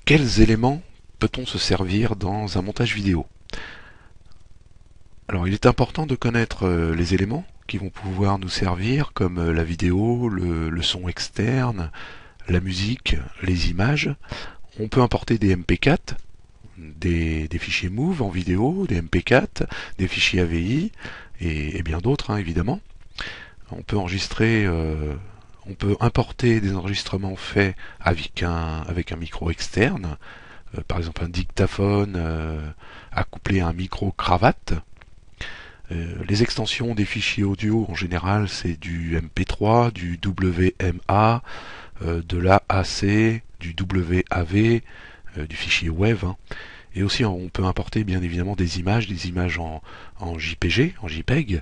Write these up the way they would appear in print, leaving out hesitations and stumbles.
quels éléments peut-on se servir dans un montage vidéo? Alors il est important de connaître les éléments qui vont pouvoir nous servir comme la vidéo, le son externe, la musique, les images. On peut importer des MP4, des fichiers MOV en vidéo, des MP4, des fichiers AVI et bien d'autres évidemment. On peut enregistrer, on peut importer des enregistrements faits avec un micro externe, par exemple un dictaphone accouplé à un micro cravate. Les extensions des fichiers audio en général c'est du MP3, du WMA, de l'AAC, du WAV, du fichier WAV. Et aussi on peut importer bien évidemment des images en JPG, en JPEG,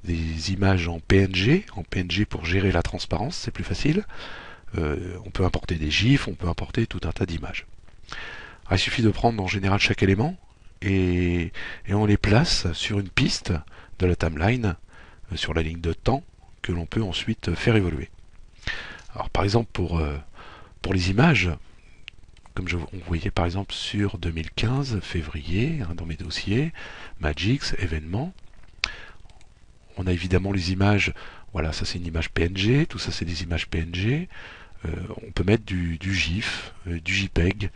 des images en PNG pour gérer la transparence, c'est plus facile. On peut importer des GIFs, on peut importer tout un tas d'images. Il suffit de prendre en général chaque élément et on les place sur une piste de la timeline, sur la ligne de temps, que l'on peut ensuite faire évoluer. Alors par exemple pour les images, comme on voyait par exemple sur 2015, février, dans mes dossiers, Magix, événements, on a évidemment les images, voilà, ça c'est une image PNG, tout ça c'est des images PNG, on peut mettre du GIF, du JPEG,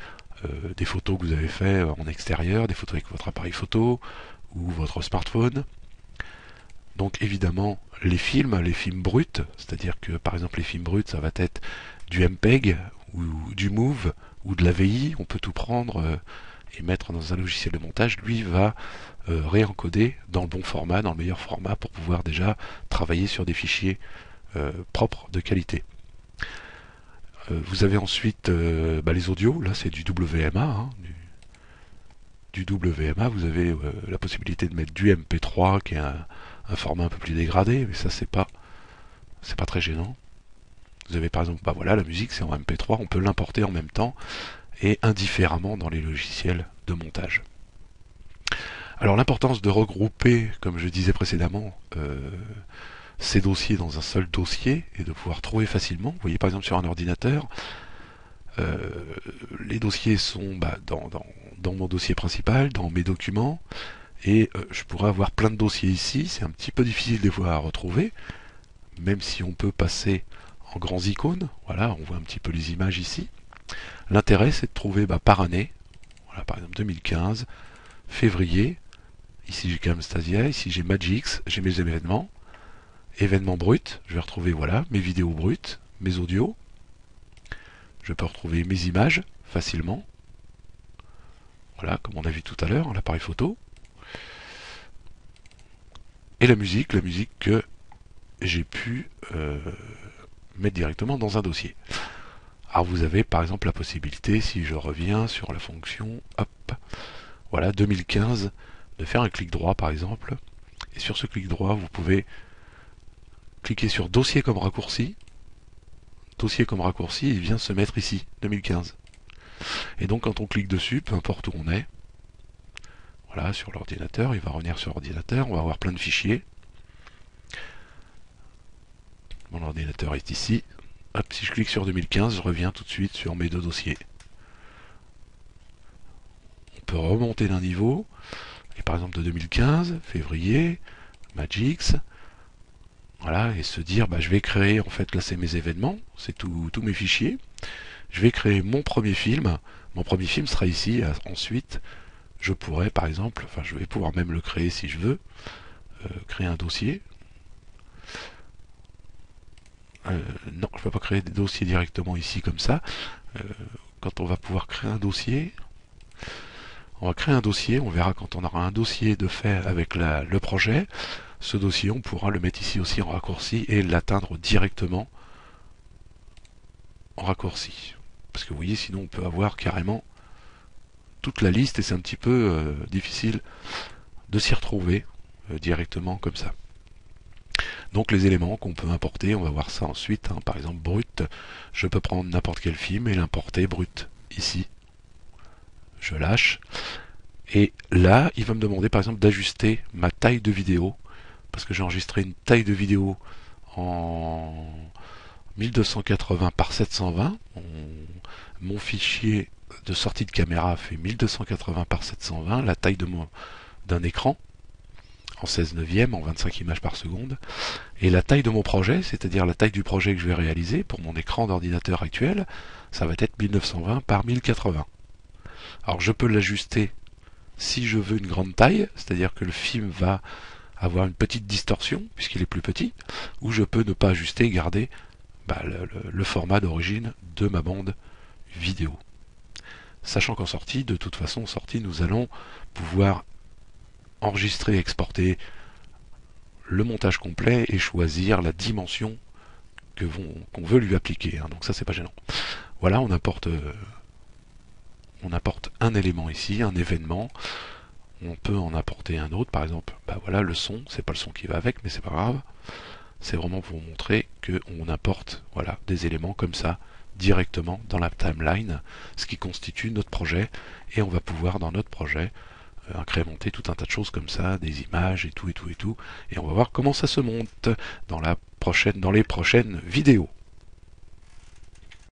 des photos que vous avez fait en extérieur, des photos avec votre appareil photo ou votre smartphone. Donc évidemment les films bruts, c'est-à-dire que par exemple les films bruts ça va être du MPEG ou du MOV ou de l'AVI, on peut tout prendre et mettre dans un logiciel de montage, lui va réencoder dans le bon format, dans le meilleur format pour pouvoir déjà travailler sur des fichiers propres de qualité. Vous avez ensuite les audios, là c'est du WMA, du WMA, vous avez la possibilité de mettre du MP3 qui est un format un peu plus dégradé, mais ça c'est pas très gênant. Vous avez par exemple, voilà, la musique c'est en MP3, on peut l'importer en même temps et indifféremment dans les logiciels de montage. Alors l'importance de regrouper, comme je disais précédemment, ces dossiers dans un seul dossier et de pouvoir trouver facilement. Vous voyez par exemple sur un ordinateur, les dossiers sont dans mon dossier principal, dans mes documents, et je pourrais avoir plein de dossiers ici, c'est un petit peu difficile de les voir à retrouver, même si on peut passer en grands icônes, voilà, on voit un petit peu les images ici. L'intérêt c'est de trouver par année, voilà, par exemple 2015, février, ici j'ai Camtasia, ici j'ai Magix, j'ai mes événements bruts, je vais retrouver voilà mes vidéos brutes, mes audios, je peux retrouver mes images facilement, voilà comme on a vu tout à l'heure, l'appareil photo, et la musique que j'ai pu mettre directement dans un dossier. Alors vous avez par exemple la possibilité, si je reviens sur la fonction, hop, voilà 2015, de faire un clic droit par exemple, et sur ce clic droit vous pouvez cliquer sur dossier comme raccourci, il vient se mettre ici, 2015. Et donc quand on clique dessus, peu importe où on est, voilà, sur l'ordinateur, il va revenir sur l'ordinateur, on va avoir plein de fichiers. Mon ordinateur est ici. Hop, si je clique sur 2015, je reviens tout de suite sur mes deux dossiers. On peut remonter d'un niveau, et par exemple de 2015, février, Magix, voilà, et se dire, je vais créer, en fait, là c'est mes événements, c'est tous mes fichiers. Je vais créer mon premier film sera ici, ensuite, je pourrais par exemple, je vais pouvoir même le créer si je veux, créer un dossier. Non, je ne peux pas créer des dossiers directement ici comme ça. Quand on va pouvoir créer un dossier, on va créer un dossier, on verra quand on aura un dossier de fait avec le projet. Ce dossier, on pourra le mettre ici aussi en raccourci et l'atteindre directement en raccourci. Parce que vous voyez, sinon on peut avoir carrément toute la liste et c'est un petit peu difficile de s'y retrouver directement comme ça. Donc les éléments qu'on peut importer, on va voir ça ensuite, par exemple brut, je peux prendre n'importe quel film et l'importer brut, ici. Je lâche, et là il va me demander par exemple d'ajuster ma taille de vidéo, parce que j'ai enregistré une taille de vidéo en 1280 par 720, mon fichier de sortie de caméra fait 1280 par 720, la taille d'un écran en 16 neuvième, en 25 images par seconde, et la taille de mon projet, c'est-à-dire la taille du projet que je vais réaliser pour mon écran d'ordinateur actuel, ça va être 1920 par 1080. Alors je peux l'ajuster si je veux une grande taille, c'est-à-dire que le film va avoir une petite distorsion puisqu'il est plus petit, ou je peux ne pas ajuster et garder le format d'origine de ma bande vidéo. Sachant qu'en sortie, de toute façon, en sortie, nous allons pouvoir enregistrer et exporter le montage complet et choisir la dimension qu'on veut lui appliquer. Donc ça, c'est pas gênant. Voilà, on apporte un élément ici, un événement. On peut en apporter un autre, par exemple, voilà, le son, c'est pas le son qui va avec, mais c'est pas grave. C'est vraiment pour vous montrer qu'on apporte des éléments comme ça directement dans la timeline, ce qui constitue notre projet, et on va pouvoir dans notre projet incrémenter tout un tas de choses comme ça, des images et tout, et on va voir comment ça se monte dans les prochaines vidéos.